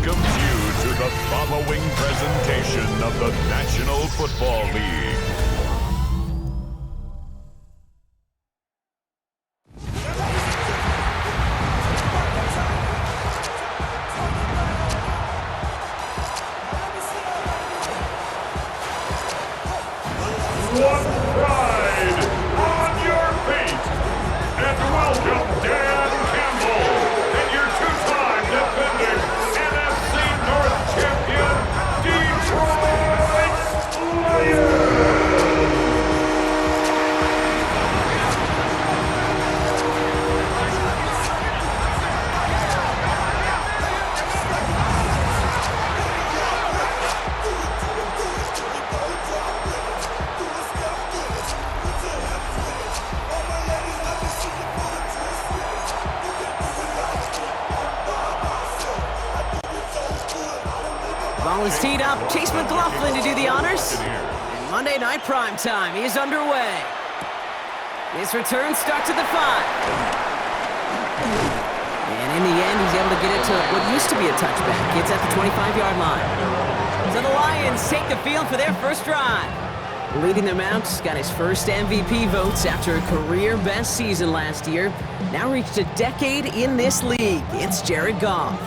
welcomes you to the following presentation of the National Football League. One pride on your feet, and welcome Dan Campbell and your two-time defending NFC North champion, Detroit Lions! Ball is teed up. Chase McLaughlin to do the honors. And Monday Night Primetime is underway. This return starts at the 5. And in the end, he's able to get it to what used to be a touchback. It's at the 25-yard line. So the Lions take the field for their first drive. Leading them out, got his first MVP votes after a career-best season last year. Now reached a decade in this league. It's Jared Goff.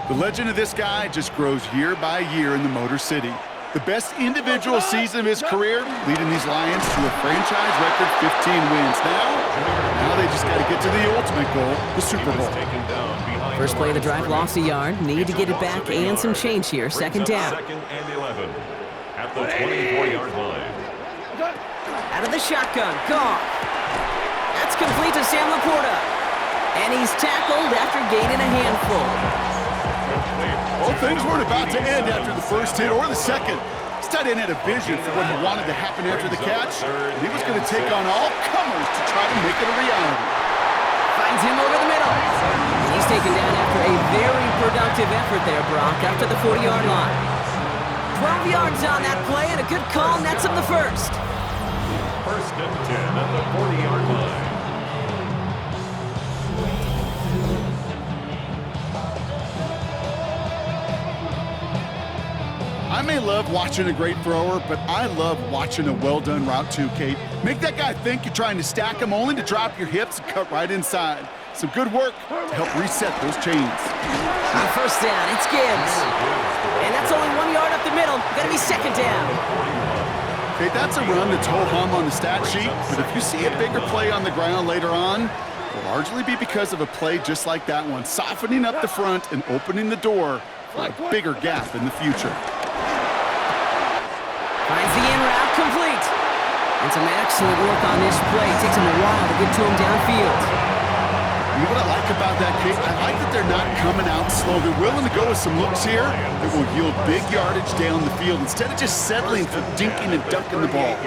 The legend of this guy just grows year by year in the Motor City. The best individual season of his career, leading these Lions to a franchise record 15 wins. Now they just got to get to the ultimate goal, the Super Bowl. First play of the drive, lost a yard. Need to get it back and some change here. Second down. Second and 11 at the 24-yard line. Out of the shotgun, Goff. That's complete to Sam Laporta. And he's tackled after gaining a handful. Well, things weren't about to end after the first hit or the second. This tight end had a vision for what he wanted to happen after the catch, and he was going to take on all comers to try to make it a reality. Finds him over the middle. And he's taken down after a very productive effort there, Brock, after the 40-yard line. 12 yards on that play, and a good call nets him the first. First and 10 at the 40-yard line. I may love watching a great thrower, but I love watching a well-done route too, Kate. Make that guy think you're trying to stack him only to drop your hips and cut right inside. Some good work to help reset those chains. On first down, it's Gibbs. And that's only 1 yard up the middle. Gonna be second down. Kate, that's a run that's ho-hum on the stat sheet, but if you see a bigger play on the ground later on, it'll largely be because of a play just like that one, softening up the front and opening the door for a bigger gap in the future. Finds the in route complete. And some excellent work on this play. Takes him a while to get to him downfield. You know what I like about that, Kate? I like that they're not coming out slow. They're willing to go with some looks here that will yield big yardage down the field instead of just settling for dinking and dunking the ball.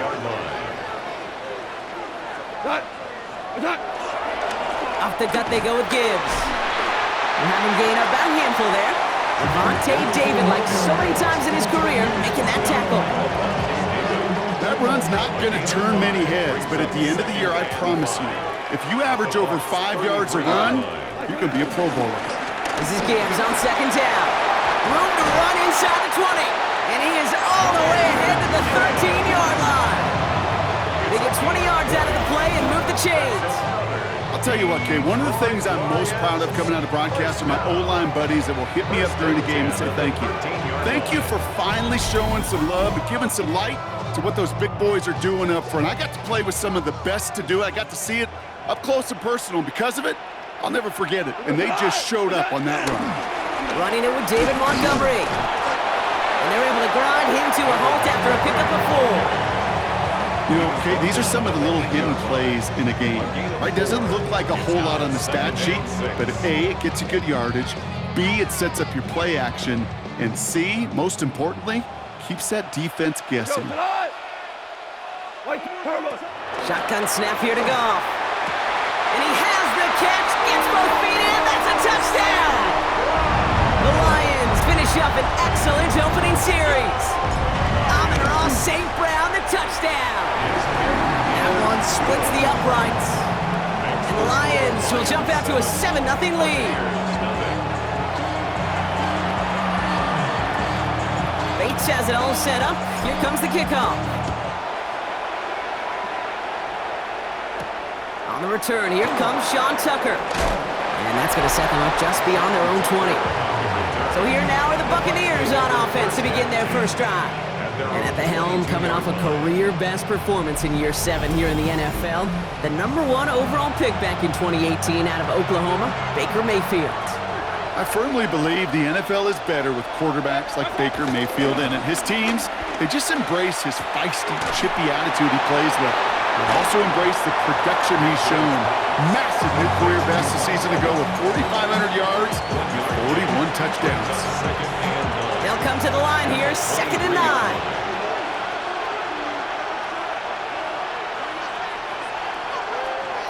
Off the gut they go with Gibbs. And have him gain about a handful there. Vontae David, like so many times in his career, making that tackle. That run's not going to turn many heads, but at the end of the year, I promise you, if you average over 5 yards a run, you're going to be a Pro Bowler. This is Gibbs on second down. Room to run inside the 20. And he is all the way ahead to the 13-yard line. They get 20 yards out of the play and move the chains. I'll tell you what, Kay, one of the things I'm most proud of coming out of broadcast are my O-line buddies that will hit me up during the game and say thank you. Thank you for finally showing some love and giving some light to what those big boys are doing up front. I got to play with some of the best to do it. I got to see it up close and personal. Because of it, I'll never forget it. And they just showed up on that run. Running it with David Montgomery. And they're able to grind him to a halt after a pickup of 4. You know, okay, these are some of the little hidden plays in a game. Right? Doesn't look like a whole lot on the stat sheet, but A, it gets you good yardage. B, it sets up your play action. And C, most importantly, keeps that defense guessing. Shotgun snap here to Goff. And he has the catch, gets both feet in, that's a touchdown! The Lions finish up an excellent opening series. Amon-Ra St. Brown, the touchdown. That one splits the uprights. And the Lions will jump out to a 7-0 lead. Bates has it all set up. Here comes the kickoff. On the return, here comes Sean Tucker. And that's going to set them up just beyond their own 20. So here now are the Buccaneers on offense to begin their first drive. And at the helm, coming off a career-best performance in year 7 here in the NFL, the #1 overall pick back in 2018 out of Oklahoma, Baker Mayfield. I firmly believe the NFL is better with quarterbacks like Baker Mayfield in it. His teams, they just embrace his feisty, chippy attitude he plays with. They also embrace the production he's shown. Massive new career best a season ago with 4,500 yards and 41 touchdowns. They'll come to the line here, 2nd and 9.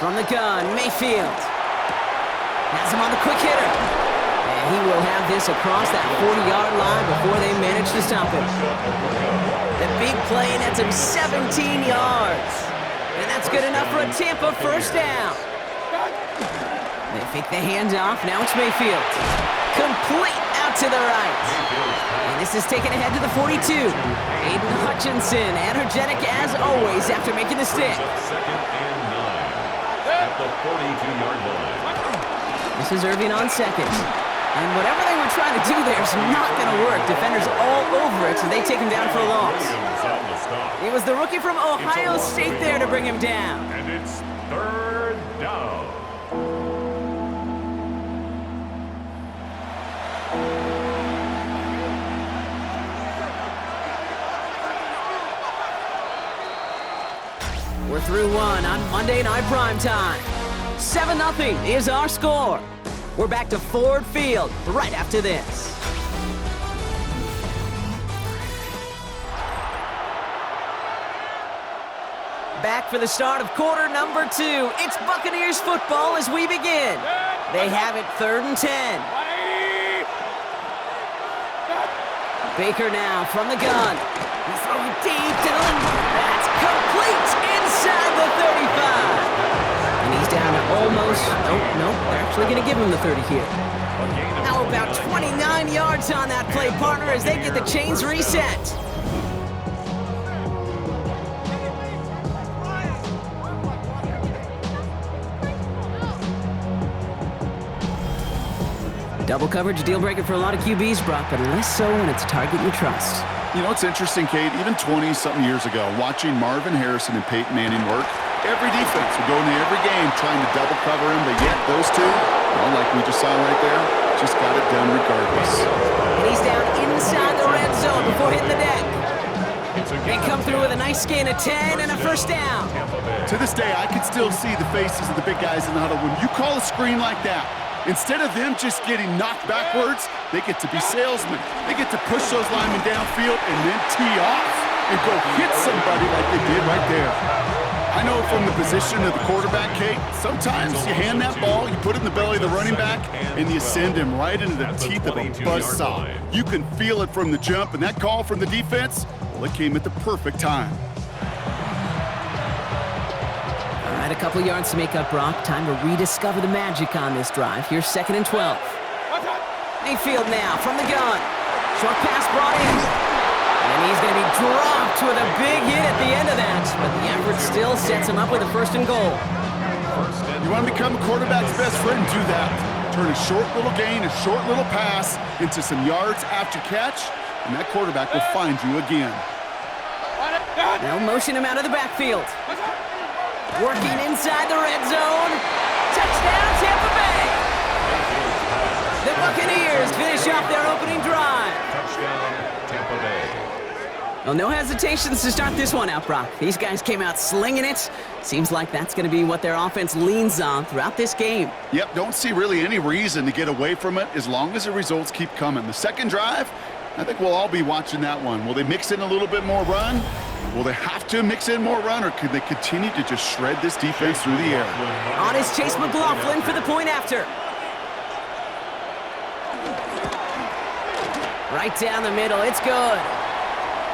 From the gun, Mayfield. Has him on the quick hitter. And he will have this across that 40-yard line before they manage to stop him. The big play nets him 17 yards. And that's good enough for a Tampa first down. They fake the handoff. Now it's Mayfield. Complete out to the right. And this is taken ahead to the 42. Aiden Hutchinson, energetic as always after making the stick. 2nd and 9 at the 42-yard line. This is Irving on 2nd. And whatever they were trying to do there is not going to work. Defenders all over it, so they take him down for a loss. It was the rookie from Ohio State there to bring him down. And it's 3rd down. We're through one on Monday Night Primetime. 7-0 is our score. We're back to Ford Field right after this. Back for the start of quarter number 2. It's Buccaneers football as we begin. They have it 3rd and 10. Baker now from the gun. He's throwing deep to the limb. That's complete inside the 35. And he's down to almost, no, they're actually going to give him the 30 here. How about 29 yards on that play, partner, as they get the chains reset. Double coverage, deal breaker for a lot of QBs, Brock, but less so when it's a target you trust. You know, it's interesting, Kate, even 20-something years ago, watching Marvin Harrison and Peyton Manning work, every defense would go into every game trying to double cover him, but yet those two, well, like we just saw right there, just got it done regardless. And he's down inside the red zone before hitting the deck. They come through with a nice gain of 10 and a first down. To this day, I can still see the faces of the big guys in the huddle. When you call a screen like that, instead of them just getting knocked backwards, they get to be salesmen. They get to push those linemen downfield and then tee off and go hit somebody like they did right there. I know from the position of the quarterback, Kate, sometimes you hand that ball, you put it in the belly of the running back, and you send him right into the teeth of a buzzsaw. You can feel it from the jump, and that call from the defense, well, it came at the perfect time. All right, a couple yards to make up, Brock. Time to rediscover the magic on this drive. Here's 2nd and 12. Mayfield now from the gun. Short pass brought in. And he's going to be dropped with a big hit at the end of that. But the effort still sets him up with a 1st and goal. You want to become a quarterback's best friend? Do that. Turn a short little gain, a short little pass into some yards after catch, and that quarterback will find you again. They'll motion him out of the backfield. Working inside the red zone. Touchdown, Tampa Bay! The Buccaneers finish off their opening drive. Touchdown, Tampa Bay. Well, no hesitations to start this one out, Brock. These guys came out slinging it. Seems like that's going to be what their offense leans on throughout this game. Yep, don't see really any reason to get away from it as long as the results keep coming. The second drive, I think we'll all be watching that one. Will they mix in a little bit more run? Will they have to mix in more run, or could they continue to just shred this defense through the air? On is Chase McLaughlin for the point after. Right down the middle, it's good.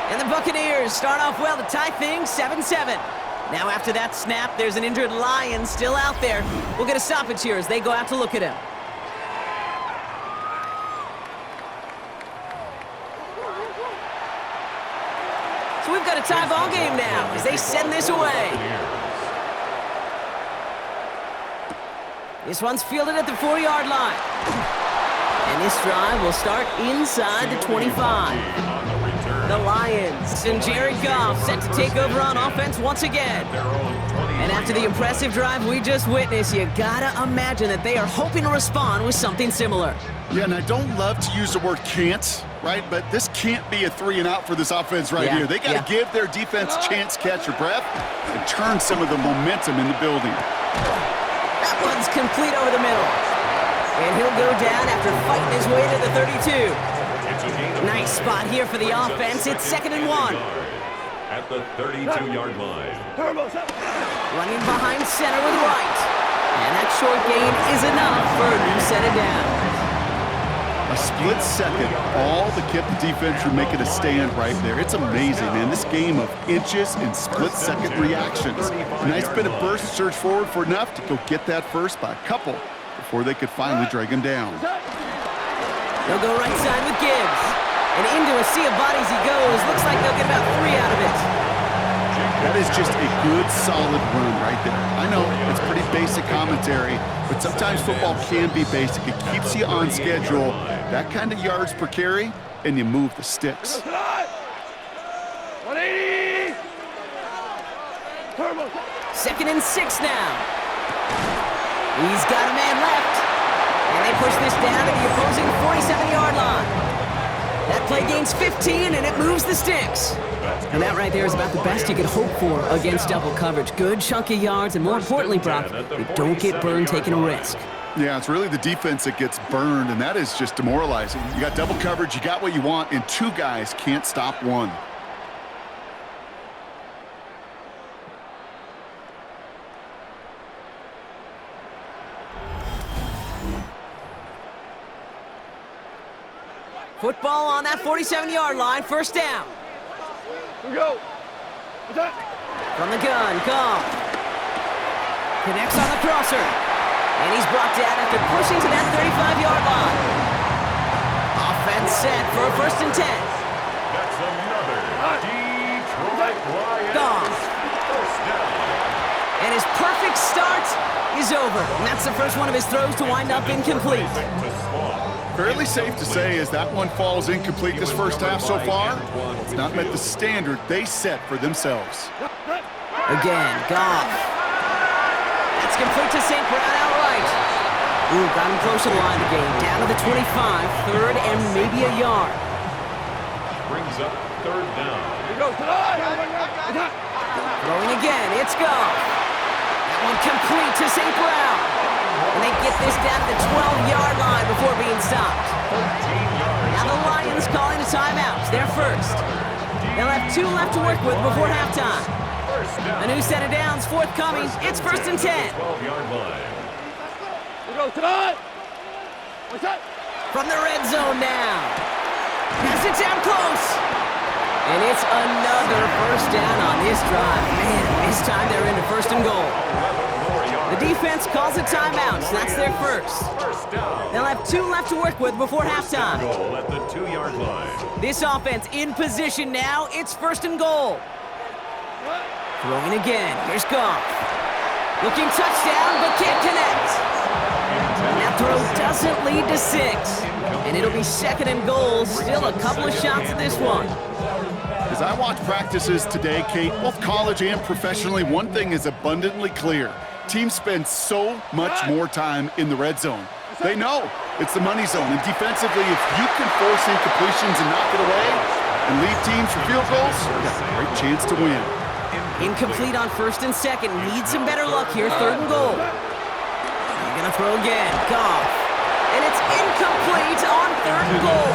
And the Buccaneers start off well to tie things 7-7. Now after that snap, there's an injured Lion still out there. We'll get a stoppage here as they go out to look at him. So we've got a tie ball game now as they send this away. This one's fielded at the 4-yard line. And this drive will start inside the 25. The Lions and Jared Goff set to take over on offense once again. And after the impressive drive we just witnessed, you gotta imagine that they are hoping to respond with something similar. Yeah, and I don't love to use the word can't, right? But this can't be a 3-and-out for this offense right here. They got to give their defense a chance to catch their breath and turn some of the momentum in the building. That one's complete over the middle. And he'll go down after fighting his way to the 32. Nice spot here for the offense. It's 2nd and 1. At the 32-yard line. Running behind center with right. And that short gain is enough for a new set of downs. A split second, all to keep the defense from making a stand right there. It's amazing, man. This game of inches and split-second reactions. A nice bit of burst, surge forward for enough to go get that first by a couple before they could finally drag him down. They'll go right side with Gibbs. And into a sea of bodies he goes. Looks like they'll get about 3 out of it. That is just a good, solid run right there. I know it's pretty basic commentary, but sometimes football can be basic. It keeps you on schedule. That kind of yards per carry, and you move the sticks. 180! 2nd and 6 now. He's got a man left. And they push this down to the opposing 47-yard line. That play gains 15, and it moves the sticks. And that right there is about the best you could hope for against double coverage. Good chunky yards, and more importantly, Brock, they don't get burned taking a risk. Yeah, it's really the defense that gets burned, and that is just demoralizing. You got double coverage, you got what you want, and 2 guys can't stop one. Football on that 47-yard line, 1st down. Here we go. From the gun, Goff. Connects on the crosser. And he's brought down after pushing to that 35-yard line. Offense set for a 1st and 10. That's another Detroit Lions. Goff. First down. And his perfect start is over. And that's the first one of his throws to wind up incomplete. Fairly safe to say as that one falls incomplete this first half so far, it's not met the standard they set for themselves. Again, Goff. That's complete to St. Brown outright. Ooh, got him close to the line of the game. Down to the 25, 3rd and maybe a yard. Brings up 3rd down. Here we go. Throwing again, it's Goff. That one complete to St. Brown. And they get this down to the 12-yard line before being stopped. Now the Lions calling a timeout. They're first. They'll have 2 left to work with before halftime. A new set of downs forthcoming. It's 1st and 10. 12-yard line. Here we go. Tonight. What's that? From the red zone now. Pass it down close. And it's another 1st down on this drive. Man, this time they're into 1st and goal. The defense calls a timeout, so that's their first. They'll have 2 left to work with before halftime. Goal at the 2-yard line. This offense in position now. It's 1st and goal. Throwing again. Here's Goff. Looking touchdown, but can't connect. And that throw doesn't lead to 6. And it'll be 2nd and goal. Still a couple of shots at this one. As I watch practices today, Kate, both college and professionally, one thing is abundantly clear. Teams spend so much more time in the red zone. They know it's the money zone. And defensively, if you can force incompletions and knock it away and leave teams for field goals, you got a great chance to win. Incomplete on 1st and 2nd. Need some better luck here. 3rd and goal. They're going to throw again. Goff. And it's incomplete on 3rd and goal.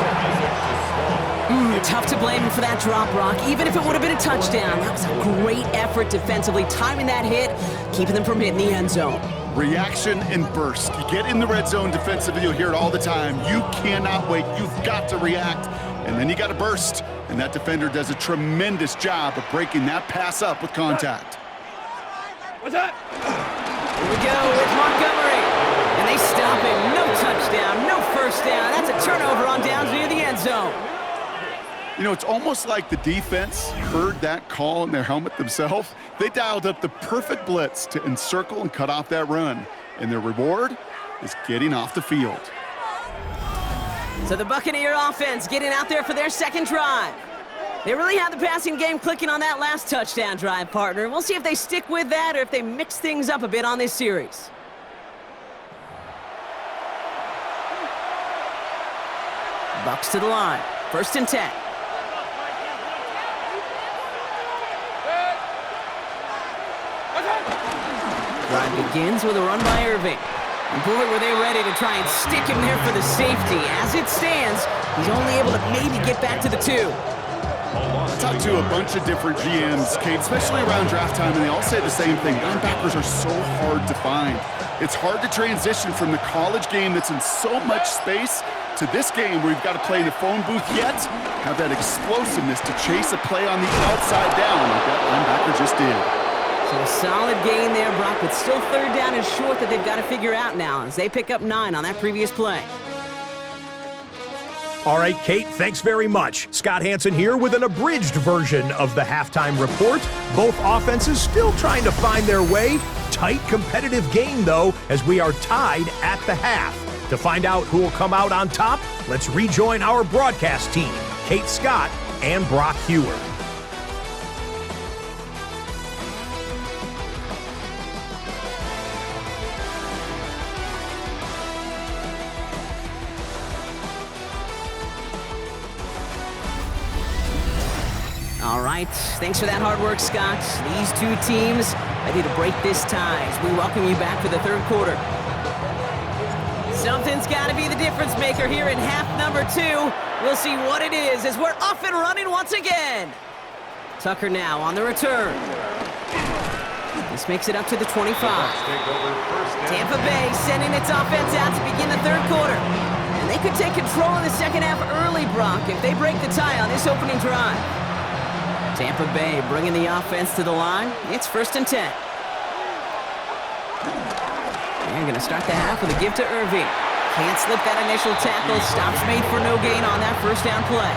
Tough to blame him for that drop, Brock. Even if it would have been a touchdown, that was a great effort defensively, timing that hit, keeping them from hitting the end zone. Reaction and burst. You get in the red zone defensively, you'll hear it all the time. You cannot wait. You've got to react. And then you got to burst. And that defender does a tremendous job of breaking that pass up with contact. What's that? Here we go with Montgomery. And they stop him. No touchdown, no 1st down. That's a turnover on downs near the end zone. You know, it's almost like the defense heard that call in their helmet themselves. They dialed up the perfect blitz to encircle and cut off that run. And their reward is getting off the field. So the Buccaneer offense getting out there for their second drive. They really had the passing game clicking on that last touchdown drive, partner. We'll see if they stick with that or if they mix things up a bit on this series. Bucks to the line. 1st and 10. Drive begins with a run by Irving. And boy, were they ready to try and stick him there for the safety. As it stands, he's only able to maybe get back to the 2. I talked to a bunch of different GMs, Kate, especially around draft time, and they all say the same thing. Linebackers are so hard to find. It's hard to transition from the college game that's in so much space to this game where you've got to play in a phone booth, yet have that explosiveness to chase a play on the outside down like that linebacker just did. So a solid gain there, Brock, but still 3rd down and short that they've got to figure out now as they pick up 9 on that previous play. All right, Kate, thanks very much. Scott Hansen here with an abridged version of the halftime report. Both offenses still trying to find their way. Tight, competitive game, though, as we are tied at the half. To find out who will come out on top, let's rejoin our broadcast team, Kate Scott and Brock Hewer. All right, thanks for that hard work, Scott. These two teams ready to break this tie as we welcome you back for the 3rd quarter. Something's got to be the difference maker here in half number 2. We'll see what it is as we're off and running once again. Tucker now on the return. This makes it up to the 25. Tampa Bay sending its offense out to begin the 3rd quarter. And they could take control in the second half early, Brock, if they break the tie on this opening drive. Tampa Bay bringing the offense to the line. It's 1st and 10. They're going to start the half with a give to Irving. Can't slip that initial tackle. Stops made for no gain on that 1st down play.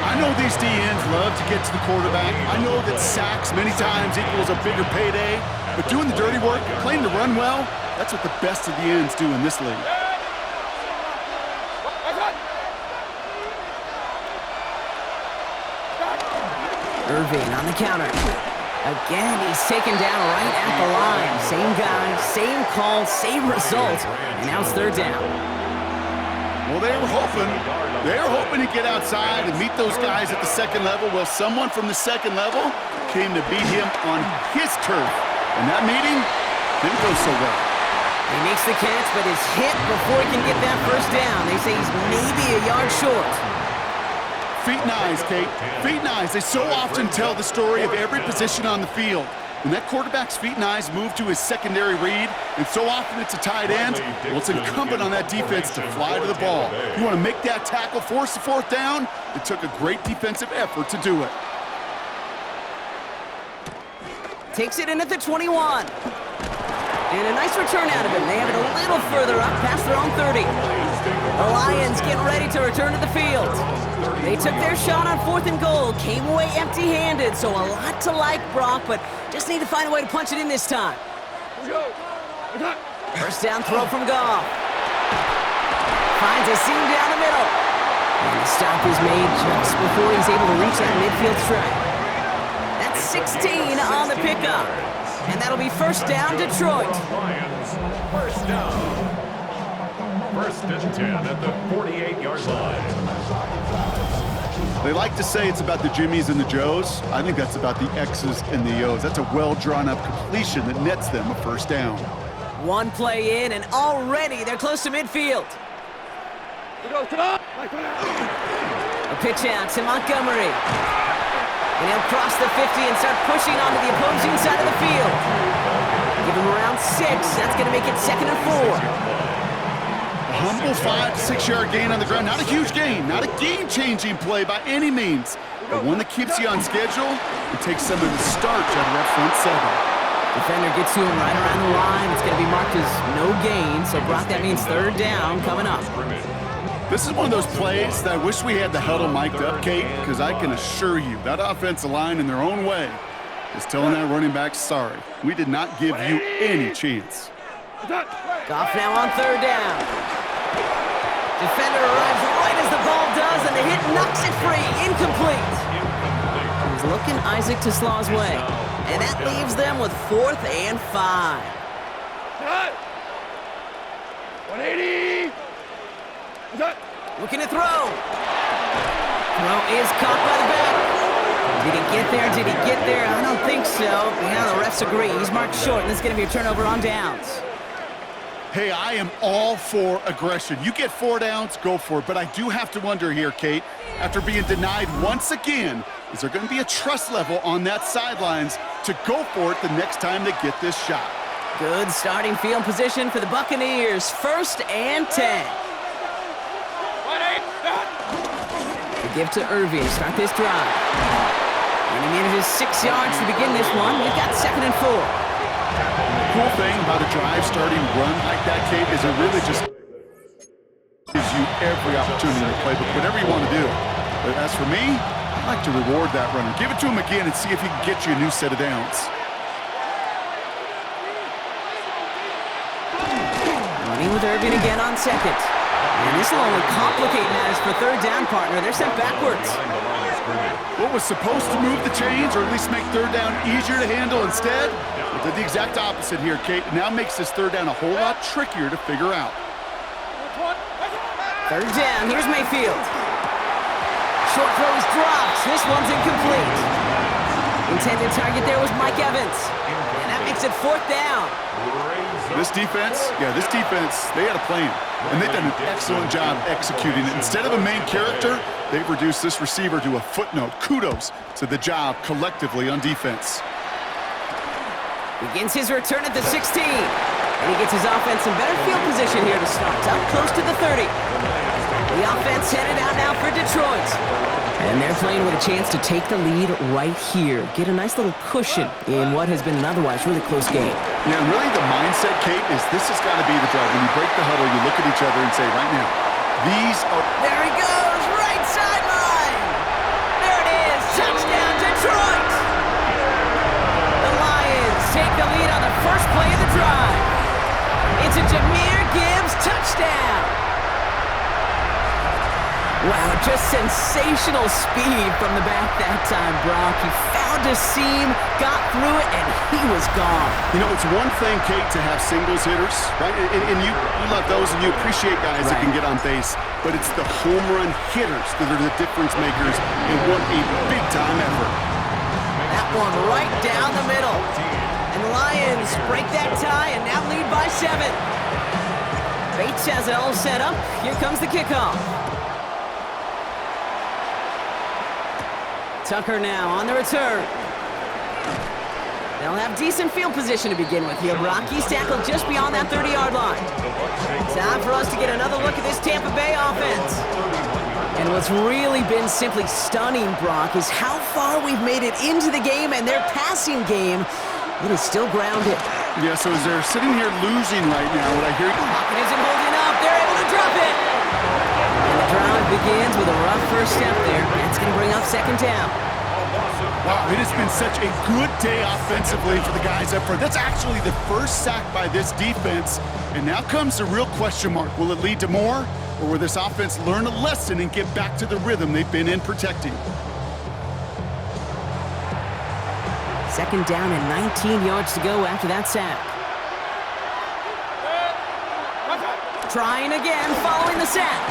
I know these DNs love to get to the quarterback. I know that sacks many times equals a bigger payday. But doing the dirty work, playing to run well, that's what the best of the ends do in this league. Irving on the counter. Again, he's taken down right at the line. Same guy, same call, same result. And now it's 3rd down. Well, they were hoping to get outside and meet those guys at the 2nd level. Well, someone from the 2nd level came to beat him on his turf. And that meeting didn't go so well. He makes the catch, but is hit before he can get that 1st down. They say he's maybe a yard short. Feet and eyes, Kate. Feet and eyes. They so often tell the story of every position on the field. When that quarterback's feet and eyes move to his secondary read, and so often it's a tight end, well, it's incumbent on that defense to fly to the ball. You want to make that tackle, force the 4th down? It took a great defensive effort to do it. Takes it in at the 21. And a nice return out of him. They have it a little further up past their own 30. The Lions get ready to return to the field. They took their shot on 4th and goal, came away empty-handed, so a lot to like, Brock, but just need to find a way to punch it in this time. 1st down throw from Goff. Finds a seam down the middle. And the stop is made just before he's able to reach that midfield strike. That's 16 on the pickup. And that'll be 1st down, Detroit. Lions, 1st down. 1st and 10 at the 48-yard line. They like to say it's about the Jimmies and the Joes. I think that's about the X's and the O's. That's a well-drawn-up completion that nets them a 1st down. One play in, and already they're close to midfield. A pitch out to Montgomery. And he'll cross the 50 and start pushing onto the opposing side of the field. Give him around 6. That's going to make it 2nd and 4. A humble 5 to 6 yard gain on the ground. Not a huge gain, not a game-changing play by any means, but one that keeps you on schedule and takes some of the starch out of that front 7. Defender gets to him right around the line. It's going to be marked as no gain, so Brock, that means 3rd down coming up. This is one of those plays that I wish we had the huddle mic'd up, Kate, because I can assure you that offensive line in their own way is telling that running back, sorry, we did not give you any chance. Goff now on third down. Defender arrives right as the ball does, and the hit knocks it free. Incomplete. He's looking Isaac to Slaw's way. And that leaves them with 4th and 5. 180. Looking to throw. Throw is caught by the back. Did he get there? Did he get there? I don't think so. Yeah, the refs agree. He's marked short, and this is going to be a turnover on downs. Hey, I am all for aggression. You get 4 downs, go for it. But I do have to wonder here, Kate, after being denied once again, is there going to be a trust level on that sidelines to go for it the next time they get this shot? Good starting field position for the Buccaneers. 1st and 10. The give to Irving to start this drive. And he manages 6 yards to begin this one. We've got 2nd and 4. The cool thing about a drive starting run like that, Kate, is it really just gives you every opportunity to play whatever you want to do. But as for me, I like to reward that runner. Give it to him again and see if he can get you a new set of downs. Running with Irving again on 2nd. And this will only complicate matters for 3rd down, partner. They're sent backwards. What was supposed to move the chains, or at least make 3rd down easier to handle instead, we did the exact opposite here, Kate. Now makes this 3rd down a whole lot trickier to figure out. 3rd down, here's Mayfield. Short throw is dropped. This one's incomplete. Intended target there was Mike Evans. And that makes it 4th down. This defense, they had a plan. And they've done an excellent job executing it. Instead of a main character, they've reduced this receiver to a footnote. Kudos to the job collectively on defense. Begins his return at the 16. And he gets his offense in better field position here to start. Up close to the 30. The offense headed out now for Detroit. And they're playing with a chance to take the lead right here. Get a nice little cushion in what has been an otherwise really close game. Yeah, and really the mindset, Kate, is this has got to be the drive. When you break the huddle, you look at each other and say, right now, these are... There he goes, right sideline. There it is, touchdown Detroit. The Lions take the lead on the first play of the drive. It's a Jahmyr Gibbs touchdown. Wow, just sensational speed from the back that time, Brock. He found a seam, got through it, and he was gone. You know, it's one thing, Kate, to have singles hitters, right? And you love those, and you appreciate guys that can get on base. But it's the home run hitters that are the difference makers and what a big-time effort. That one right down the middle. And the Lions break that tie and now lead by 7. Bates has it all set up. Here comes the kickoff. Tucker now on the return. They'll have decent field position to begin with here, Brock. He's tackled just beyond that 30-yard line. Time for us to get another look at this Tampa Bay offense. And what's really been simply stunning, Brock, is how far we've made it into the game, and their passing game, it is still grounded. Yeah, so as they're sitting here losing right now, what I hear... Pocket isn't holding up. They're able to drop it. And the drive begins with a rough first step there. That's going to bring up 2nd down. Wow, it has been such a good day offensively for the guys up front. That's actually the first sack by this defense. And now comes the real question mark. Will it lead to more? Or will this offense learn a lesson and get back to the rhythm they've been in protecting? 2nd down and 19 yards to go after that sack. Trying again, following the sack.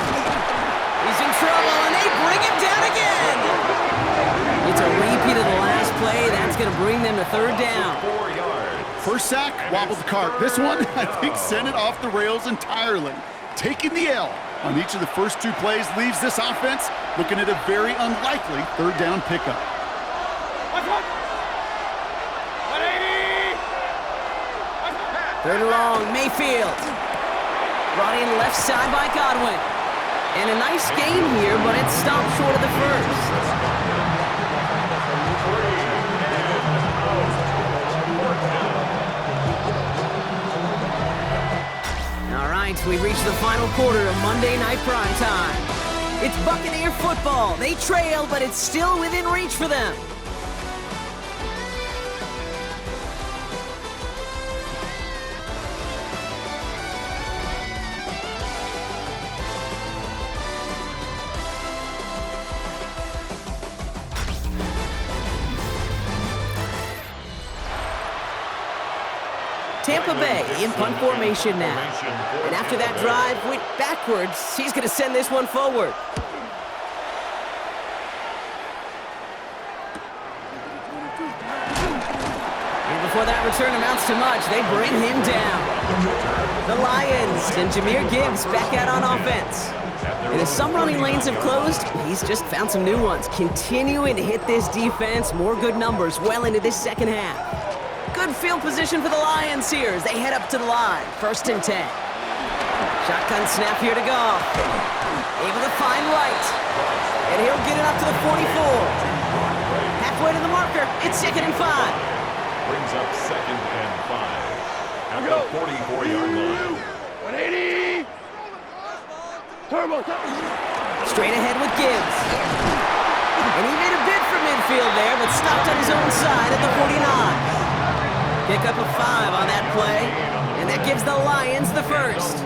He's in trouble, and they bring him down again. It's a repeat of the last play. That's going to bring them to 3rd down. First sack, wobbled the cart. This one, I think, sent it off the rails entirely. Taking the L on each of the first 2 plays leaves this offense looking at a very unlikely 3rd down pickup. 3rd and long, Mayfield. Brought in left side by Godwin. And a nice game here, but it stopped short of the first. we reach the final quarter of Monday Night Primetime. It's Buccaneer football. They trail, but it's still within reach for them. Tampa Bay in punt formation now. And after that drive went backwards, he's going to send this one forward. And before that return amounts to much, they bring him down. The Lions and Gibbs back out on offense. And as some running lanes have closed, he's just found some new ones. Continuing to hit this defense, more good numbers well into this second half. Good field position for the Lions here as they head up to the line. 1st and 10. Shotgun snap here to go. Able to find White. And he'll get it up to the 44. Halfway to the marker. It's 2nd and 5. Brings up 2nd and 5. At the 44-yard line. 180. Turbo. Straight ahead with Gibbs. And he made a bid for midfield there, but stopped on his own side at the 49. Pick up a 5 on that play, and that gives the Lions the first.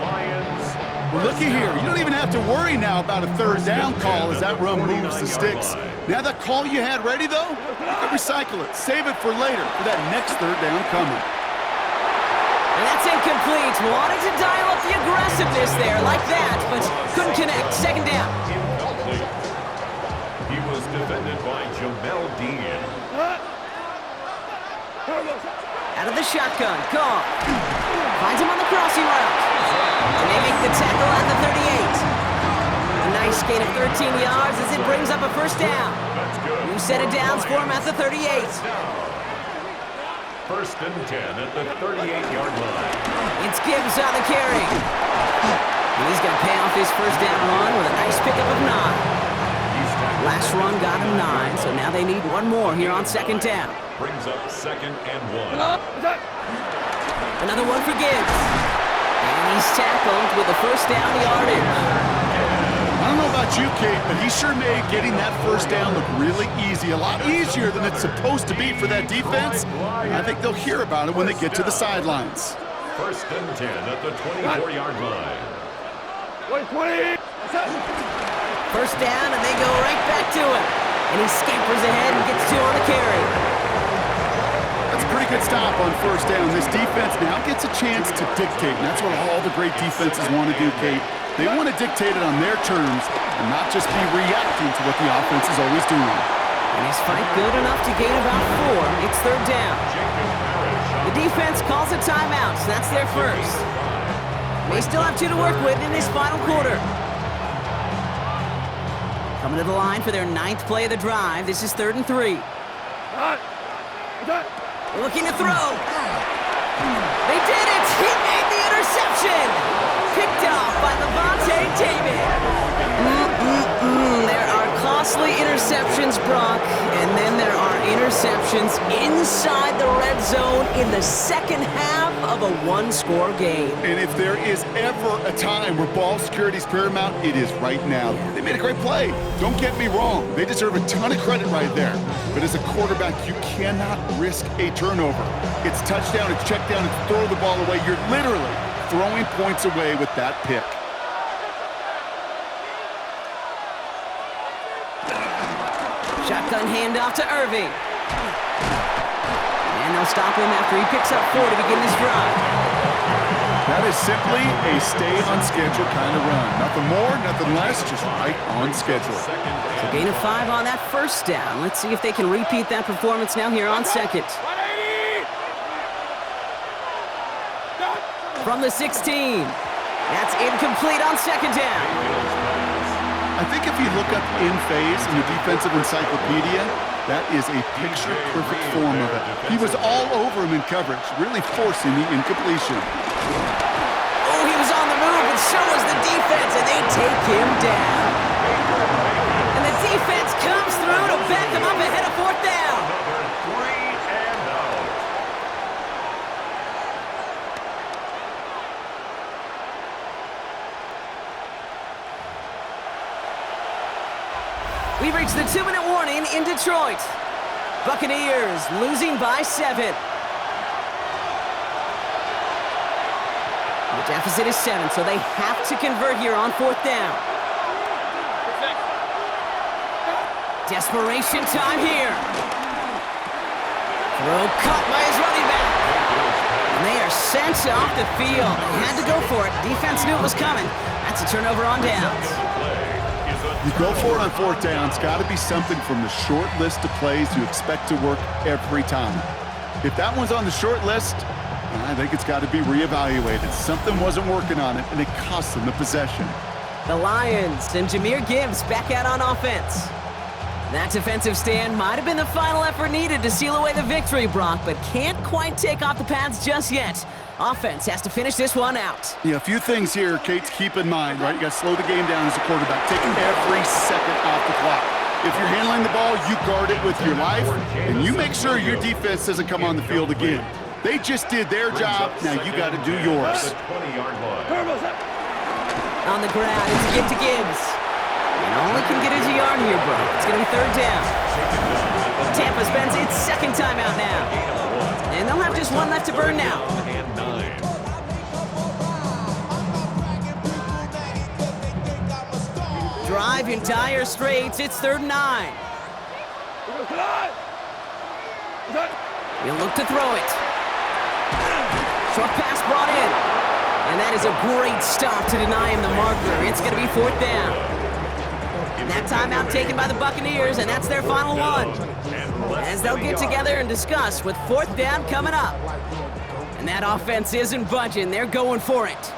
Well, looky here. You don't even have to worry now about a 3rd down call as that run moves the sticks. Now that call you had ready, though, you can recycle it. Save it for later for that next 3rd down coming. And that's incomplete. Wanted to dial up the aggressiveness there like that, but couldn't connect. 2nd down. Incomplete. He was defended by Jamel Dean. Out of the shotgun, Goff. Finds him on the crossing route. And they make the tackle at the 38. A nice gain of 13 yards as it brings up a 1st down. New set of downs for him at the 38. 1st and 10 at the 38-yard line. It's Gibbs on the carry. And he's going to pay off his 1st down run with a nice pickup of 9. Last run got him 9, so now they need one more here on 2nd down. Brings up 2nd and 1. Another one for Gibbs. And he's tackled with a 1st down yardage. I don't know about you, Kate, but he sure made getting that 1st down look really easy. A lot easier than it's supposed to be for that defense. I think they'll hear about it when they get to the sidelines. 1st and 10 at the 24-yard line. 120. 1st down, and they go right back to him. And he scampers ahead and gets 2 on the carry. That's a pretty good stop on 1st down. This defense now gets a chance to dictate, and that's what all the great defenses want to do, Kate. They want to dictate it on their terms and not just be reacting to what the offense is always doing. And his fight good enough to gain about 4. It's 3rd down. The defense calls a timeout, so that's their 1st. They still have 2 to work with in this final quarter. Coming to the line for their 9th play of the drive. This is 3rd and 3. Looking to throw. They did it! He made the interception! Picked off by Levante David. There are costly interceptions, Brock, and then there are interceptions inside the red zone in the second half of a 1-score game. And if there is ever a time where ball security is paramount, it is right now. They made a great play. Don't get me wrong. They deserve a ton of credit right there. But as a quarterback, you cannot risk a turnover. It's touchdown, it's check down, it's throw the ball away. You're literally throwing points away with that pick. Shotgun handoff to Irving. And they'll stop him after he picks up 4 to begin this drive. That is simply a stay-on-schedule kind of run. Nothing more, nothing less, just right on schedule. So gain of 5 on that 1st down. Let's see if they can repeat that performance now here on 2nd. From the 16. That's incomplete on 2nd down. I think if you look up in phase in the defensive encyclopedia, that is a picture-perfect form of it. He was all over him in coverage, really forcing the incompletion. Oh, he was on the move, and so was the defense, and they take him down. And the defense comes through to back him up ahead of 4th down. We've reached the 2-minute warning in Detroit. Buccaneers losing by 7. The deficit is 7, so they have to convert here on 4th down. Desperation time here. Throw caught by his running back. And they are sent off the field. They had to go for it. Defense knew it was coming. That's a turnover on downs. You go for it on 4th down. It's got to be something from the short list of plays you expect to work every time. If that one's on the short list, I think it's got to be reevaluated. Something wasn't working on it, and it cost them the possession. The Lions and Gibbs back out on offense. That defensive stand might have been the final effort needed to seal away the victory, Brock, but can't quite take off the pads just yet. Offense has to finish this one out. Yeah, a few things here, Kate, to keep in mind, right? You got to slow the game down as a quarterback, taking every second off the clock. If you're handling the ball, you guard it with your life, and you make sure your defense doesn't come on the field again. They just did their job. Now you got to do yours. On the ground, it's a gift to Gibbs. And only can get a yard here, bro. It's going to be 3rd down. Tampa spends its 2nd timeout now. And they'll have just one left to burn now. Drive in dire straits. It's 3rd and 9. He'll look to throw it. Short pass brought in. And that is a great stop to deny him the marker. It's going to be 4th down. And that timeout taken by the Buccaneers, and that's their final one. As they'll get together and discuss with 4th down coming up. And that offense isn't budging. They're going for it.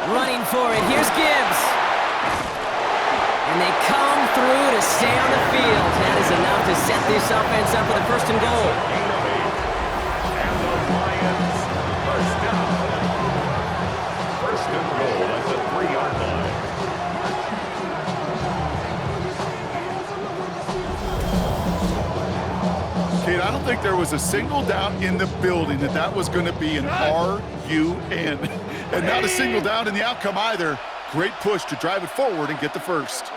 Running for it. Here's Gibbs. And they come through to stay on the field. That is enough to set this offense up with a 1st and goal. And the Lions, 1st down. 1st and goal at the 3-yard line. Kate, I don't think there was a single doubt in the building that that was going to be an R-U-N. And not a single doubt in the outcome either. Great push to drive it forward and get the 1st.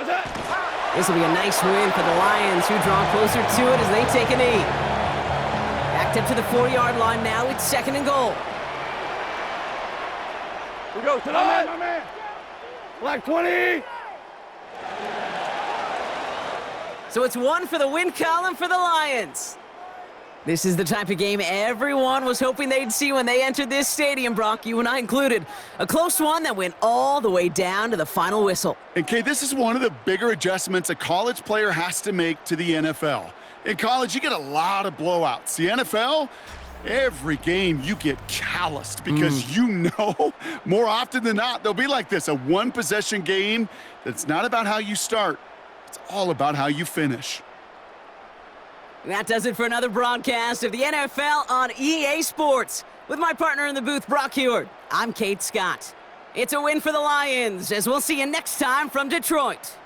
This will be a nice win for the Lions, who draw closer to it as they take a knee. Backed up to the 4-yard line now. It's 2nd and goal. We go tonight, my man. Black 20. So it's 1 for the win column for the Lions. This is the type of game everyone was hoping they'd see when they entered this stadium, Brock, you and I included. A close one that went all the way down to the final whistle. And Kate, this is one of the bigger adjustments a college player has to make to the NFL. In college, you get a lot of blowouts. The NFL, every game you get calloused because you know more often than not they'll be like this, a one-possession game that's not about how you start. It's all about how you finish. That does it for another broadcast of the NFL on EA Sports. With my partner in the booth, Brock Heward, I'm Kate Scott. It's a win for the Lions, as we'll see you next time from Detroit.